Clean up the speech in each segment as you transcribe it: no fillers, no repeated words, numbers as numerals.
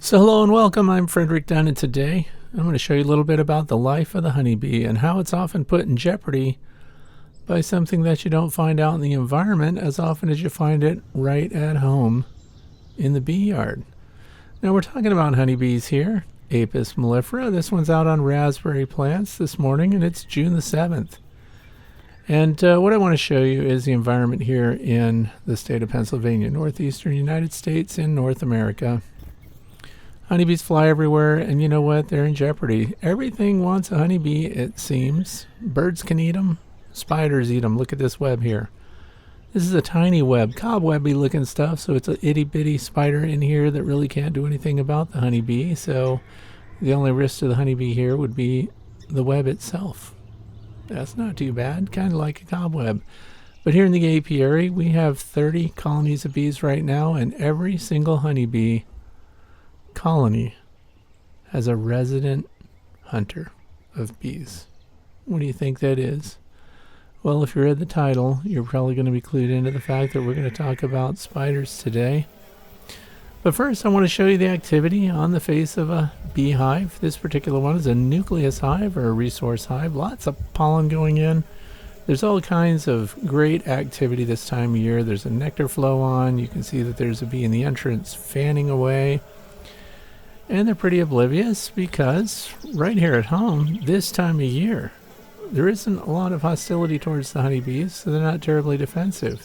So hello and welcome, I'm Frederick Dunn, and today I'm going to show you a little bit about the life of the honeybee and how it's often put in jeopardy by something that you don't find out in the environment as often as you find it right at home in the bee yard. Now we're talking about honeybees here, Apis mellifera. This one's out on raspberry plants this morning and it's June the 7th. And what I want to show you is the environment here in the state of Pennsylvania, northeastern United States in North America. Honeybees fly everywhere, and you know what? They're in jeopardy. Everything wants a honeybee, it seems. Birds can eat them. Spiders eat them. Look at this web here. This is a tiny web, cobwebby looking stuff, so it's an itty-bitty spider in here that really can't do anything about the honeybee. So the only risk to the honeybee here would be the web itself. That's not too bad, kind of like a cobweb. But here in the apiary, we have 30 colonies of bees right now, and every single honeybee colony has a resident hunter of bees. What do you think that is? Well, if you read the title, you're probably going to be clued into the fact that we're going to talk about spiders today. But first, I want to show you the activity on the face of a beehive. This particular one is a nucleus hive or a resource hive. Lots of pollen going in. There's all kinds of great activity this time of year. There's a nectar flow on. You can see that there's a bee in the entrance fanning away. And they're pretty oblivious because right here at home, this time of year, there isn't a lot of hostility towards the honeybees, so they're not terribly defensive.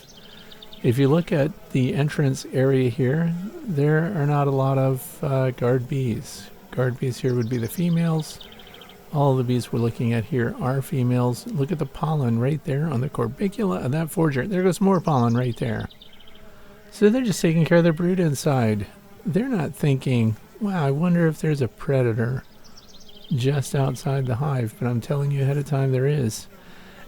If you look at the entrance area here, there are not a lot of guard bees. Guard bees here would be the females. All the bees we're looking at here are females. Look at the pollen right there on the corbicula of that forager. There goes more pollen right there. So they're just taking care of their brood inside. They're not thinking, wow, I wonder if there's a predator just outside the hive, but I'm telling you ahead of time there is.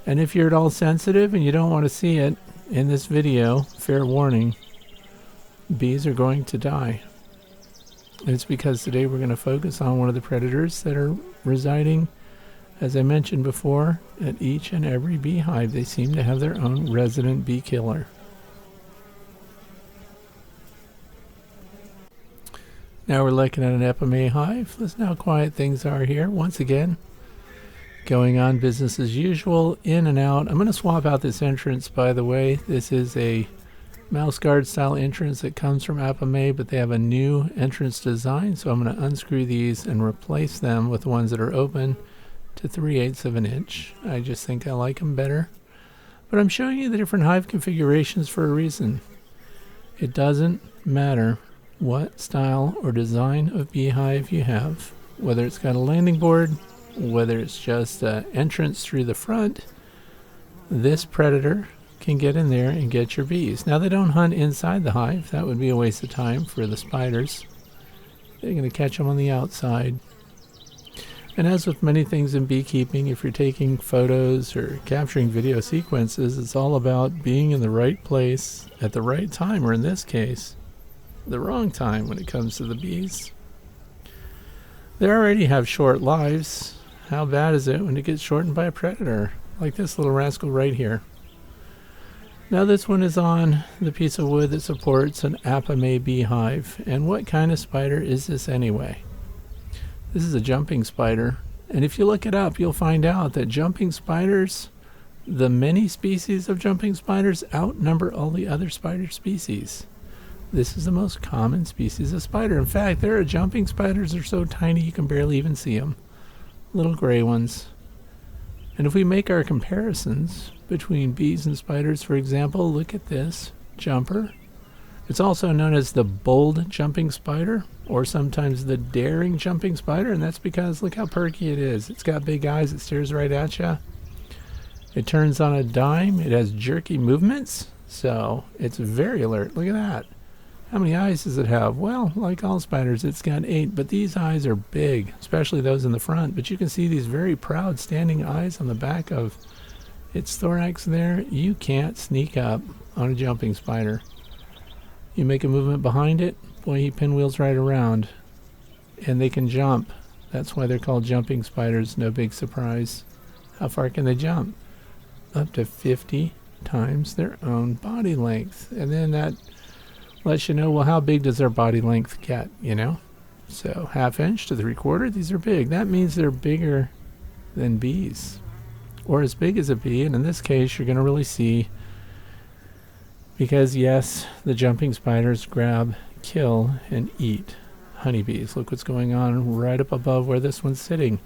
And if you're at all sensitive and you don't want to see it in this video, fair warning, bees are going to die. And it's because today we're going to focus on one of the predators that are residing, as I mentioned before, at each and every beehive. They seem to have their own resident bee killer. Now we're looking at an Apimaye hive. Listen how quiet things are here. Once again, going on business as usual, in and out. I'm going to swap out this entrance, by the way. This is a mouse guard style entrance that comes from Apimaye, but they have a new entrance design, so I'm going to unscrew these and replace them with the ones that are open to 3/8 of an inch. I just think I like them better. But I'm showing you the different hive configurations for a reason. It doesn't matter what style or design of beehive you have, whether it's got a landing board, whether it's just an entrance through the front, this predator can get in there and get your bees. Now they don't hunt inside the hive. That would be a waste of time for the spiders. They're going to catch them on the outside. And as with many things in beekeeping, if you're taking photos or capturing video sequences, it's all about being in the right place at the right time, or in this case, the wrong time when it comes to the bees. They already have short lives. How bad is it when it gets shortened by a predator like this little rascal right here? Now this one is on the piece of wood that supports an Apimaye beehive. And what kind of spider is this anyway? This is a jumping spider. And if you look it up, you'll find out that jumping spiders, the many species of jumping spiders, outnumber all the other spider species. This is the most common species of spider. In fact, there are jumping spiders that are so tiny you can barely even see them. Little gray ones. And if we make our comparisons between bees and spiders, for example, look at this jumper. It's also known as the bold jumping spider, or sometimes the daring jumping spider, and that's because look how perky it is. It's got big eyes, it stares right at you. It turns on a dime, it has jerky movements, so it's very alert. Look at that. How many eyes does it have? Well, like all spiders, it's got 8, but these eyes are big, especially those in the front. But you can see these very proud standing eyes on the back of its thorax there. You can't sneak up on a jumping spider. You make a movement behind it, boy, he pinwheels right around. And they can jump. That's why they're called jumping spiders, no big surprise. How far can they jump? Up to 50 times their own body length. And then that lets you know, well, how big does their body length get, you know? So 1/2 inch to 3/4, these are big. That means they're bigger than bees, or as big as a bee. And in this case, you're going to really see, because yes, the jumping spiders grab, kill, and eat honeybees. Look what's going on right up above where this one's sitting.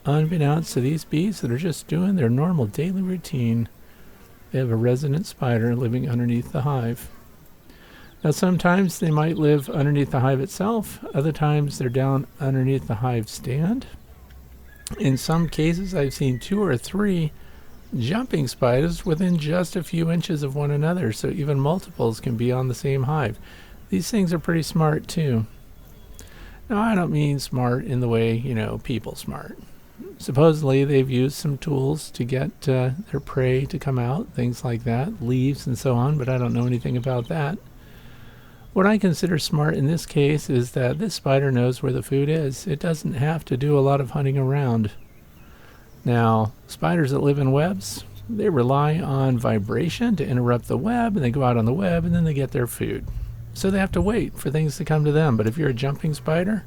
Unbeknownst to these bees that are just doing their normal daily routine, they have a resident spider living underneath the hive. Now sometimes they might live underneath the hive itself, other times they're down underneath the hive stand. In some cases I've seen 2 or 3 jumping spiders within just a few inches of one another, so even multiples can be on the same hive. These things are pretty smart too. Now I don't mean smart in the way, people smart. Supposedly they've used some tools to get their prey to come out, things like that, leaves and so on, but I don't know anything about that. What I consider smart in this case is that this spider knows where the food is. It doesn't have to do a lot of hunting around. Now, spiders that live in webs, they rely on vibration to interrupt the web, and they go out on the web and then they get their food. So they have to wait for things to come to them. But if you're a jumping spider,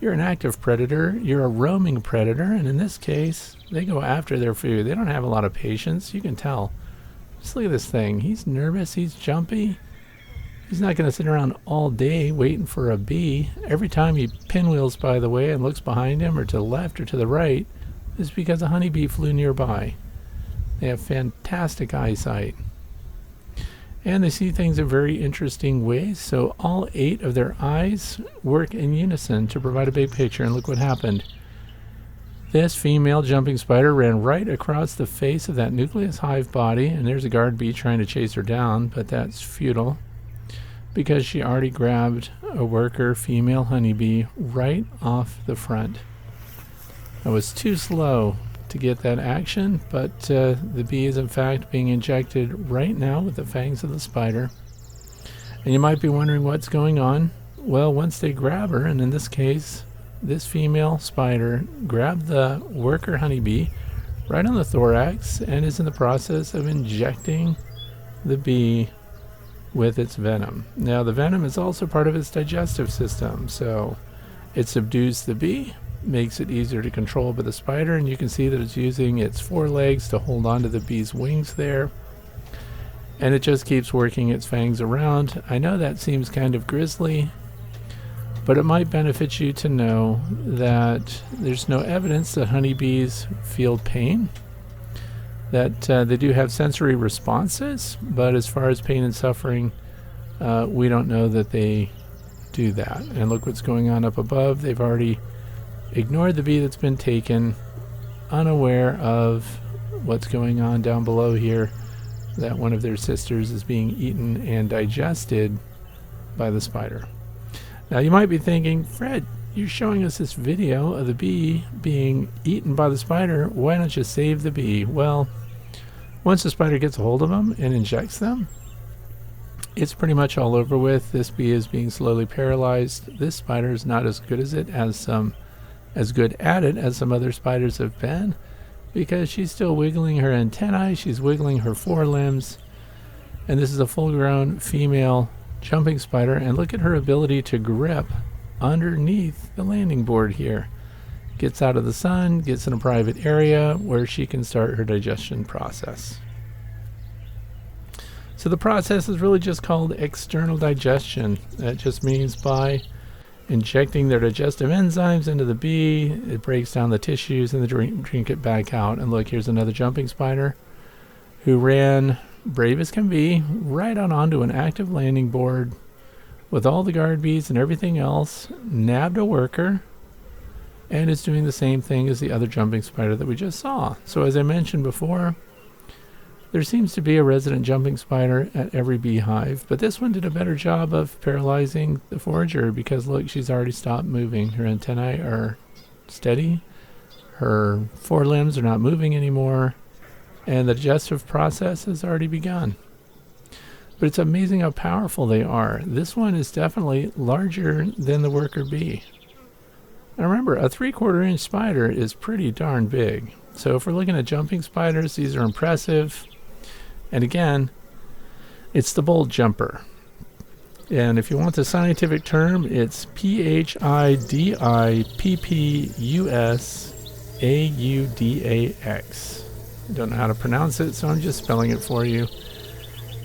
you're an active predator, you're a roaming predator, and in this case, they go after their food. They don't have a lot of patience, you can tell. Just look at this thing. He's nervous, he's jumpy. He's not going to sit around all day waiting for a bee. Every time he pinwheels, by the way, and looks behind him or to the left or to the right, is because a honeybee flew nearby. They have fantastic eyesight. And they see things in very interesting ways, so all 8 of their eyes work in unison to provide a big picture, and look what happened. This female jumping spider ran right across the face of that nucleus hive body, and there's a guard bee trying to chase her down, but that's futile, because she already grabbed a worker female honeybee right off the front. I was too slow to get that action, but the bee is in fact being injected right now with the fangs of the spider. And you might be wondering what's going on. Well, once they grab her, and in this case, this female spider grabbed the worker honeybee right on the thorax and is in the process of injecting the bee with its venom. Now the venom is also part of its digestive system, so it subdues the bee, makes it easier to control by the spider, and you can see that it's using its forelegs to hold on to the bee's wings there, and it just keeps working its fangs around. I know that seems kind of grisly, but it might benefit you to know that there's no evidence that honeybees feel pain. That they do have sensory responses, but as far as pain and suffering, we don't know that they do that. And look what's going on up above. They've already ignored the bee that's been taken, unaware of what's going on down below here, that one of their sisters is being eaten and digested by the spider. Now you might be thinking, Fred, you're showing us this video of the bee being eaten by the spider. Why don't you save the bee? Well, once the spider gets a hold of them and injects them, it's pretty much all over with. This bee is being slowly paralyzed. This spider is not as good at it as some other spiders have been, because she's still wiggling her antennae, she's wiggling her forelimbs, and this is a full-grown female jumping spider, and look at her ability to grip underneath the landing board here. Gets out of the sun, gets in a private area where she can start her digestion process. So the process is really just called external digestion. That just means by injecting their digestive enzymes into the bee, it breaks down the tissues and they drink it back out. And look, here's another jumping spider who ran, brave as can be, right out onto an active landing board with all the guard bees and everything else, nabbed a worker, and is doing the same thing as the other jumping spider that we just saw. So as I mentioned before, there seems to be a resident jumping spider at every beehive, but this one did a better job of paralyzing the forager, because look, she's already stopped moving. Her antennae are steady, her forelimbs are not moving anymore, and the digestive process has already begun. But it's amazing how powerful they are. This one is definitely larger than the worker bee. Now remember, a 3/4 inch spider is pretty darn big. So if we're looking at jumping spiders, these are impressive. And again, it's the bold jumper. And if you want the scientific term, it's Phidippusaudax. I don't know how to pronounce it, so I'm just spelling it for you.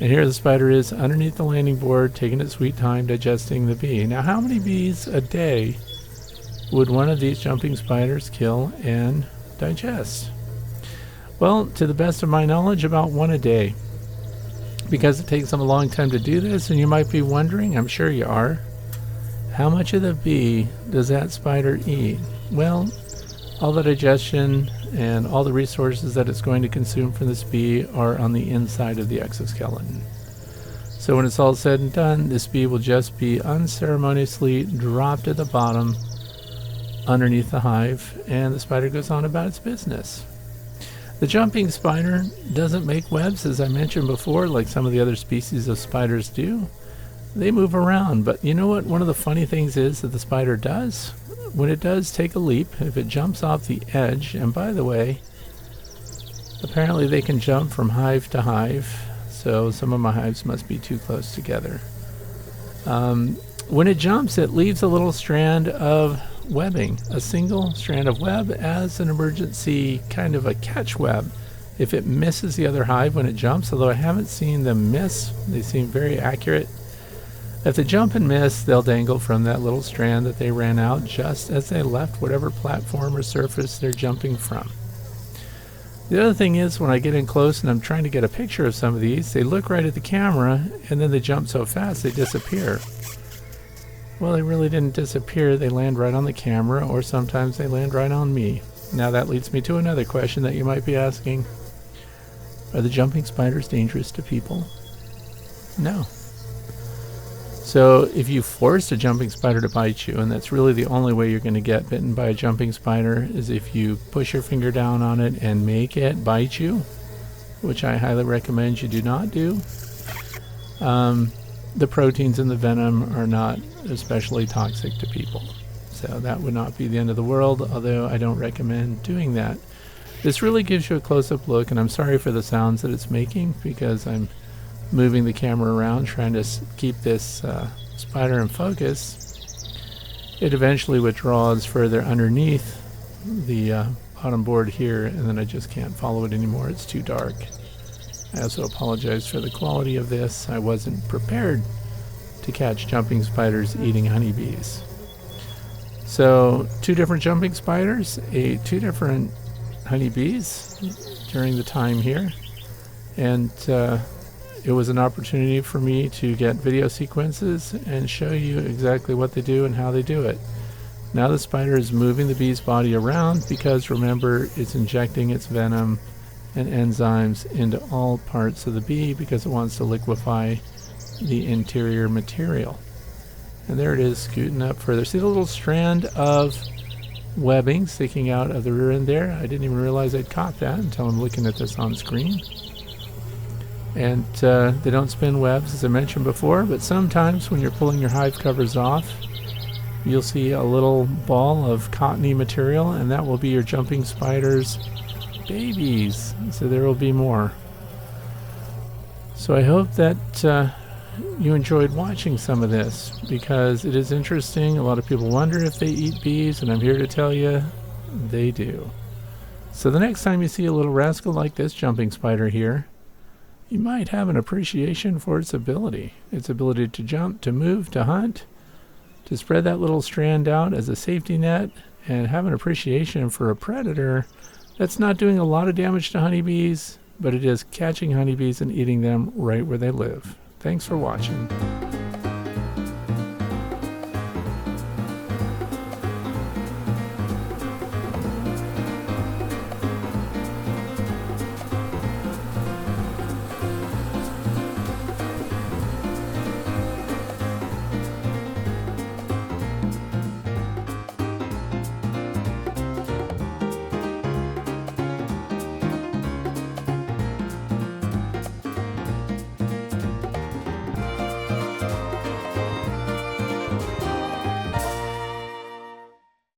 And here the spider is underneath the landing board, taking its sweet time digesting the bee. Now, how many bees a day would one of these jumping spiders kill and digest? Well, to the best of my knowledge, about one a day. Because it takes them a long time to do this, and you might be wondering, I'm sure you are, how much of the bee does that spider eat? Well, all the digestion and all the resources that it's going to consume from this bee are on the inside of the exoskeleton. So when it's all said and done, this bee will just be unceremoniously dropped at the bottom underneath the hive, and the spider goes on about its business. The jumping spider doesn't make webs, as I mentioned before, like some of the other species of spiders do. They move around, but you know what one of the funny things is that the spider does? When it does take a leap, if it jumps off the edge, and by the way, apparently they can jump from hive to hive, so some of my hives must be too close together. When it jumps, it leaves a little strand of webbing, a single strand of web as an emergency kind of a catch web. If it misses the other hive when it jumps, although I haven't seen them miss, they seem very accurate. If they jump and miss, they'll dangle from that little strand that they ran out just as they left whatever platform or surface they're jumping from. The other thing is, when I get in close and I'm trying to get a picture of some of these, they look right at the camera and then they jump so fast they disappear. Well, they really didn't disappear. They land right on the camera, or sometimes they land right on me. Now that leads me to another question that you might be asking. Are the jumping spiders dangerous to people? No. So if you force a jumping spider to bite you, and that's really the only way you're going to get bitten by a jumping spider, is if you push your finger down on it and make it bite you, which I highly recommend you do not do. The proteins in the venom are not especially toxic to people. So that would not be the end of the world, although I don't recommend doing that. This really gives you a close-up look, and I'm sorry for the sounds that it's making because I'm moving the camera around trying to keep this spider in focus. It eventually withdraws further underneath the bottom board here, and then I just can't follow it anymore. It's too dark. I also apologize for the quality of this. I wasn't prepared to catch jumping spiders eating honeybees. So 2 different jumping spiders ate 2 different honeybees during the time here, and it was an opportunity for me to get video sequences and show you exactly what they do and how they do it. Now the spider is moving the bee's body around because, remember, it's injecting its venom and enzymes into all parts of the bee because it wants to liquefy the interior material. And there it is, scooting up further. See the little strand of webbing sticking out of the rear end there? I didn't even realize I'd caught that until I'm looking at this on screen. And they don't spin webs, as I mentioned before, but sometimes when you're pulling your hive covers off, you'll see a little ball of cottony material, and that will be your jumping spider's babies. So there will be more. So I hope that you enjoyed watching some of this, because it is interesting. A lot of people wonder if they eat bees, and I'm here to tell you they do. So the next time you see a little rascal like this jumping spider here, you might have an appreciation for its ability to jump, to move, to hunt, to spread that little strand out as a safety net, and have an appreciation for a predator that's not doing a lot of damage to honeybees, but it is catching honeybees and eating them right where they live. Thanks for watching.